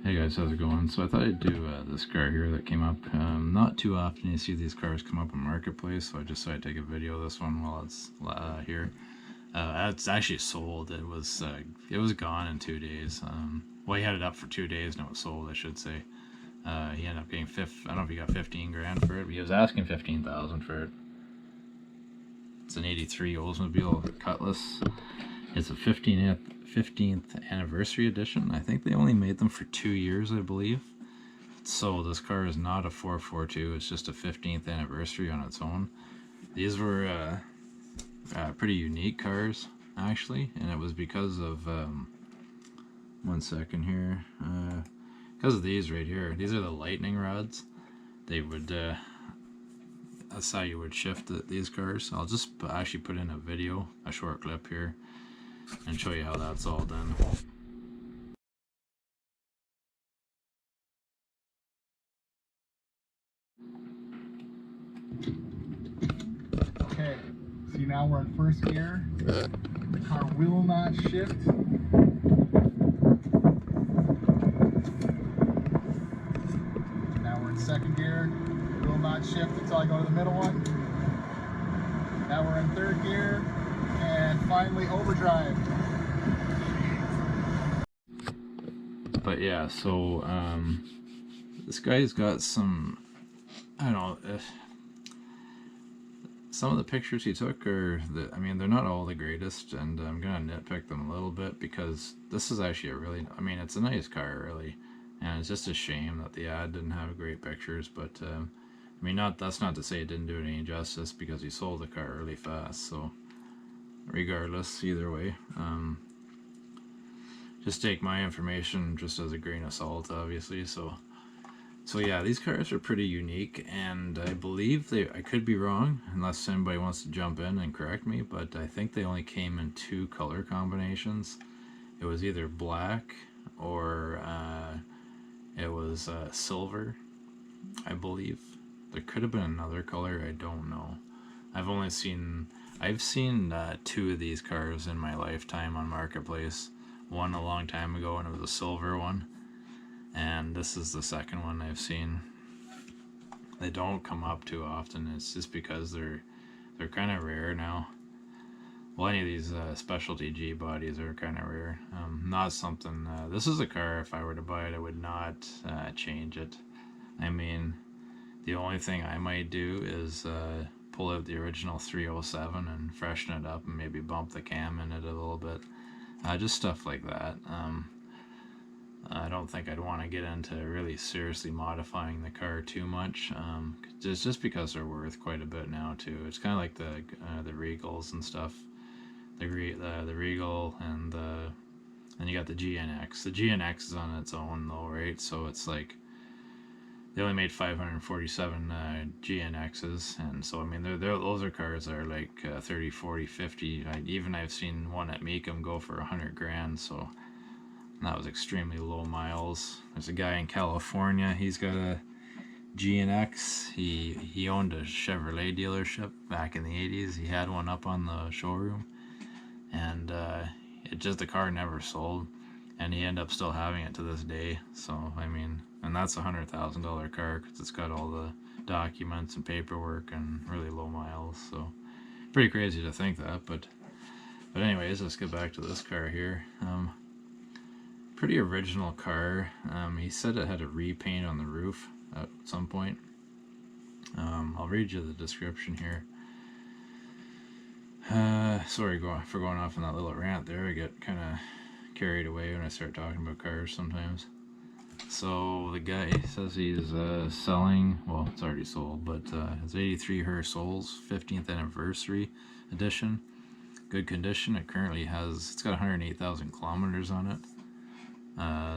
Hey guys, how's it going? So I thought I'd do this car here that came up. Not too often you see these cars come up on Marketplace, so I just decided to take a video of this one while it's here. It's actually sold. It was gone in 2 days. Well, he had it up for 2 days and it was sold, I should say. He ended up getting I don't know if he got 15 grand for it, but he was asking 15,000 for it. It's an 83 Oldsmobile Cutlass. It's a 15th anniversary edition. I think they only made them for 2 years, I believe. So this car is not a 442, it's just a 15th anniversary on its own. These were pretty unique cars, actually, and it was because of, one second here, because of these right here. These are the lightning rods. They would, that's how you would shift these cars. I'll just actually put in a video, a short clip here, and show you how that's all done. Okay, see, now we're in first gear. The car will not shift. Now we're in second gear. Will not shift until I go to the middle one. Now we're in third gear. And finally overdrive. But yeah, so this guy's got some, I don't know, some of the pictures he took are, I mean, they're not all the greatest, and I'm gonna nitpick them a little bit because this is actually a really, I mean, it's a nice car, really, and it's just a shame that the ad didn't have great pictures. But I mean, that's not to say it didn't do it any justice, because he sold the car really fast. So regardless, either way, just take my information just as a grain of salt, obviously. So yeah, these cars are pretty unique, and I believe I could be wrong, unless anybody wants to jump in and correct me, but I think they only came in 2 color combinations. It was either black or it was silver, I believe. There could have been another color, I don't know. I've seen 2 of these cars in my lifetime on Marketplace. One a long time ago, and it was a silver one, and this is the second one I've seen. They don't come up too often. It's just because they're kind of rare now. Well, any of these specialty Gbodies are kind of rare. Not something, this is a car, if I were to buy it, I would not change it. I mean, the only thing I might do is pull out the original 307 and freshen it up and maybe bump the cam in it a little bit. Just stuff like that. I don't think I'd want to get into really seriously modifying the car too much, just because they're worth quite a bit now too. It's kind of like the Regals and stuff. The Regal, and then you got the GNX. The GNX is on its own though, right? So it's like they only made 547 GNXs, and so I mean those are cars that are like 30, 40, 50. I've seen one at Meekum go for 100 grand. So that was extremely low miles. There's a guy in California. He's got a GNX. He owned a Chevrolet dealership back in the 80s. He had one up on the showroom, and the car never sold, and he ended up still having it to this day. So I mean, and that's a $100,000 car because it's got all the documents and paperwork and really low miles. So pretty crazy to think that. But anyways, let's get back to this car here. Pretty original car. He said it had a repaint on the roof at some point. I'll read you the description here. Sorry for going off on that little rant there. I get kind of carried away when I start talking about cars sometimes. So the guy says he's selling, well, it's already sold, but it's 83 Hurst Olds 15th anniversary edition. Good condition. It's got 108,000 kilometers on it.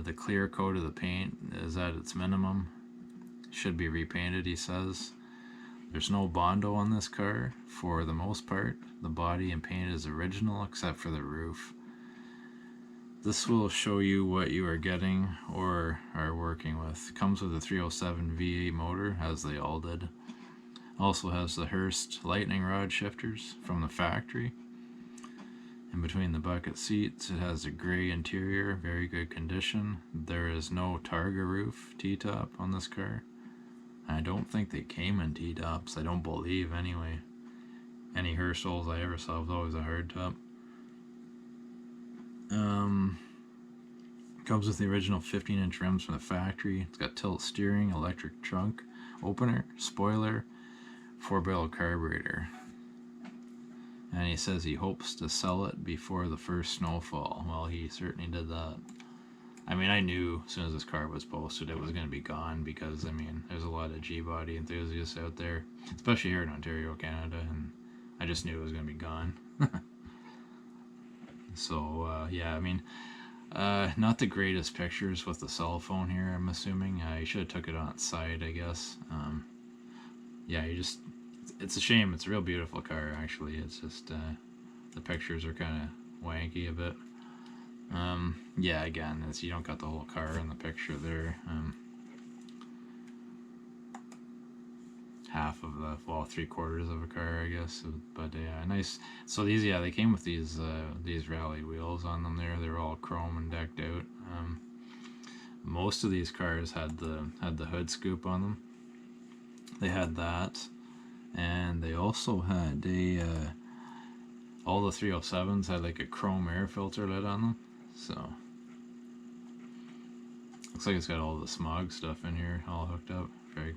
The clear coat of the paint is at its minimum. Should be repainted, he says. There's no Bondo on this car for the most part. The body and paint is original except for the roof. This will show you what you are getting or are working with. Comes with a 307 V8 motor, as they all did. Also has the Hurst lightning rod shifters from the factory. In between the bucket seats, it has a gray interior, very good condition. There is no Targa roof T-top on this car. I don't think they came in T-tops. I don't believe, anyway. Any Hurst Olds I ever saw was always a hardtop. Comes with the original 15-inch rims from the factory. It's got tilt steering, electric trunk opener, spoiler, 4-barrel carburetor. And he says he hopes to sell it before the first snowfall. Well, he certainly did that. I mean, I knew as soon as this car was posted it was going to be gone, because, I mean, there's a lot of Gbody enthusiasts out there, especially here in Ontario, Canada, and I just knew it was going to be gone. So, yeah, I mean, not the greatest pictures with the cell phone here, I'm assuming. You should have took it on its side, I guess. Yeah, it's a shame. It's a real beautiful car, actually. It's just, the pictures are kind of wanky a bit. Yeah, again, you don't got the whole car in the picture there. Half of the, well, 3/4 of a car, I guess. But yeah, nice. So these, yeah, they came with these rally wheels on them there. They're all chrome and decked out. Most of these cars had the hood scoop on them. They had that, and they also had all the 307s had like a chrome air filter lid on them. So looks like it's got all the smog stuff in here all hooked up. Very.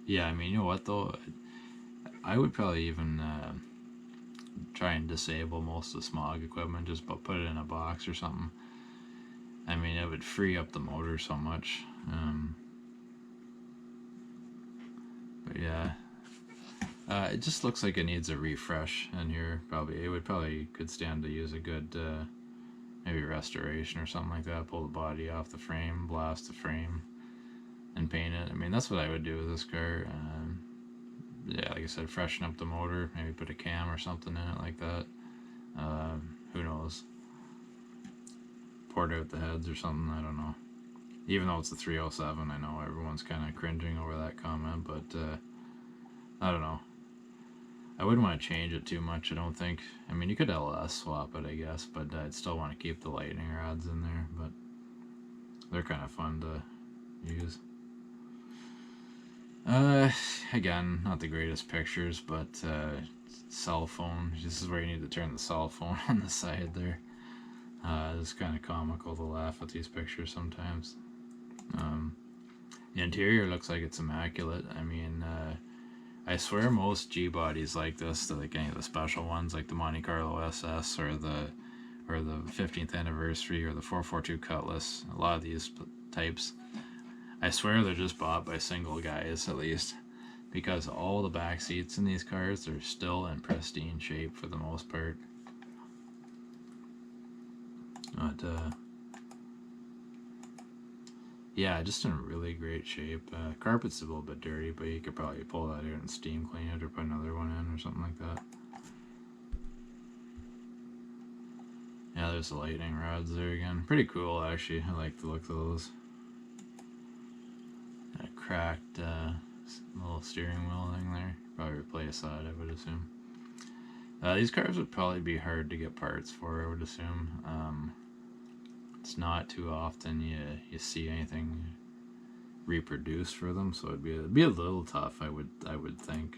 Yeah, I mean, you know what though? I would probably even try and disable most of the smog equipment, just put it in a box or something. I mean, it would free up the motor so much. But yeah, it just looks like it needs a refresh in here. Probably could stand to use a good maybe restoration or something like that. Pull the body off the frame, blast the frame, and paint it. I mean, that's what I would do with this car. Yeah, like I said, freshen up the motor, maybe put a cam or something in it like that. Who knows? Port out the heads or something, I don't know. Even though it's a 307, I know everyone's kind of cringing over that comment, but I don't know. I wouldn't want to change it too much, I don't think. I mean, you could LS swap it, I guess, but I'd still want to keep the lightning rods in there, but they're kind of fun to use. Again, not the greatest pictures, but cell phone. This is where you need to turn the cell phone on the side there. It's kind of comical to laugh at these pictures sometimes. The interior looks like it's immaculate. I mean, I swear most Gbodies like this, like any of the special ones, like the Monte Carlo SS or the 15th anniversary or the 442 Cutlass. A lot of these types, I swear they're just bought by single guys, at least, because all the back seats in these cars are still in pristine shape for the most part. But yeah, just in really great shape. Carpet's a little bit dirty, but you could probably pull that out and steam clean it or put another one in or something like that. Yeah, there's the lightning rods there again. Pretty cool, actually. I like the look of those. That cracked little steering wheel thing there. Probably replace that, I would assume. These cars would probably be hard to get parts for, I would assume. It's not too often you see anything reproduced for them, so it'd be a little tough, I would think.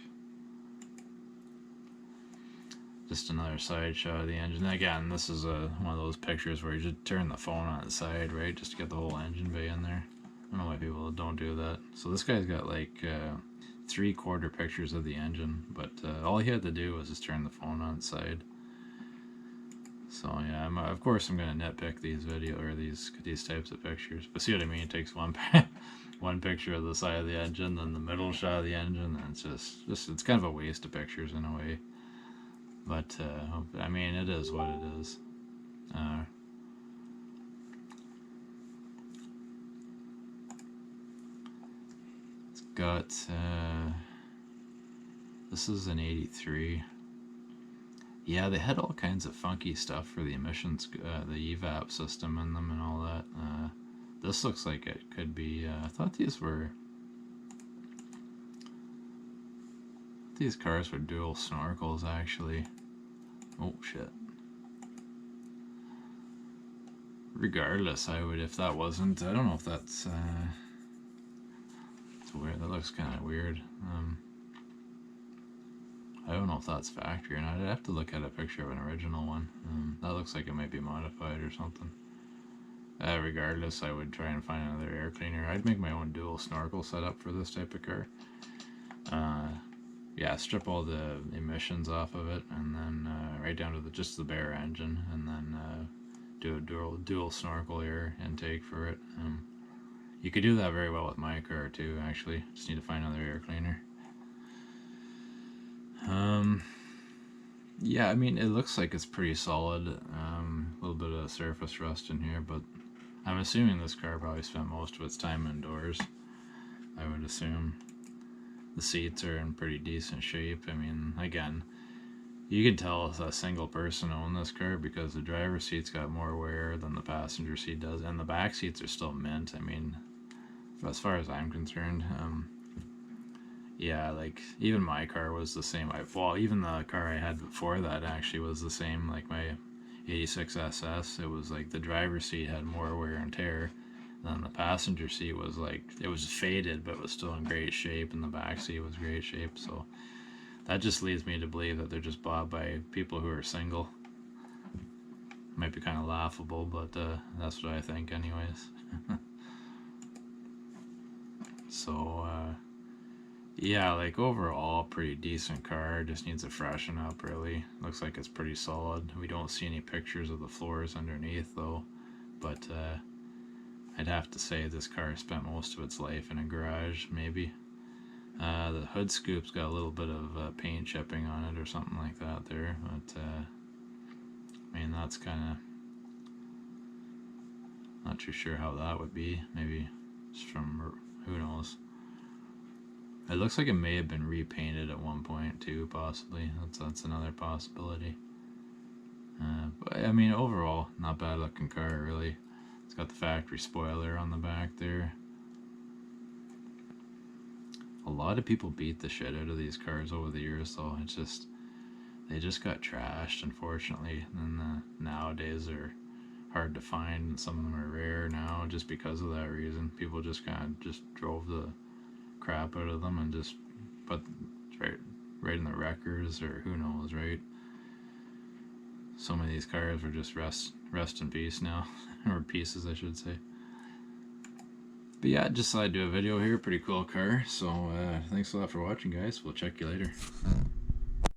Just another side shot of the engine. Again, this is one of those pictures where you just turn the phone on its side, right, just to get the whole engine bay in there. I don't know why people don't do that. So this guy's got like 3/4 pictures of the engine, but all he had to do was just turn the phone on its side. So yeah, of course I'm gonna nitpick these these types of pictures, but see what I mean? It takes one picture of the side of the engine, then the middle shot of the engine, and it's just it's kind of a waste of pictures in a way. But I mean, it is what it is. It's got this is an 83. Yeah, they had all kinds of funky stuff for the emissions, the evap system in them and all that. This looks like it could be, I thought these cars were dual snorkels, actually. Oh shit. Regardless, I would, if that wasn't, I don't know if that's it's weird. That looks kind of weird. I don't know if that's factory or not. I'd have to look at a picture of an original one. That looks like it might be modified or something. Regardless, I would try and find another air cleaner. I'd make my own dual snorkel setup for this type of car. Yeah, strip all the emissions off of it, and then right down to just the bare engine, and then do a dual snorkel air intake for it. You could do that very well with my car too. Actually, just need to find another air cleaner. Yeah, I mean, it looks like it's pretty solid. A little bit of surface rust in here, but I'm assuming this car probably spent most of its time indoors. I would assume. The seats are in pretty decent shape. I mean, again, you can tell if a single person owned this car because the driver's seat's got more wear than the passenger seat does, and the back seats are still mint. I mean, as far as I'm concerned, yeah, like even my car was the same. Well, even the car I had before that actually was the same. Like my 86 SS, it was like the driver's seat had more wear and tear. And then the passenger seat was like, it was faded, but it was still in great shape, and the back seat was great shape. So that just leads me to believe that they're just bought by people who are single. Might be kind of laughable, but that's what I think anyways. So yeah, like overall pretty decent car, just needs a freshen up really. Looks like it's pretty solid. We don't see any pictures of the floors underneath though, but I'd have to say this car spent most of its life in a garage, maybe. The hood scoop's got a little bit of paint chipping on it or something like that there, but I mean, that's kind of, not too sure how that would be. Maybe it's from, who knows. It looks like it may have been repainted at one point too, possibly. That's another possibility. But I mean, overall, not bad looking car, really. It's got the factory spoiler on the back there. A lot of people beat the shit out of these cars over the years, though. It's just, they just got trashed, unfortunately. And nowadays they're hard to find, and some of them are rare now just because of that reason. People just kind of just drove the crap out of them and just put right in the wreckers, or who knows, right? Some of these cars are just rest in peace now. Or pieces, I should say. But yeah, I just decided to do a video here. Pretty cool car. So thanks a lot for watching, guys. We'll check you later.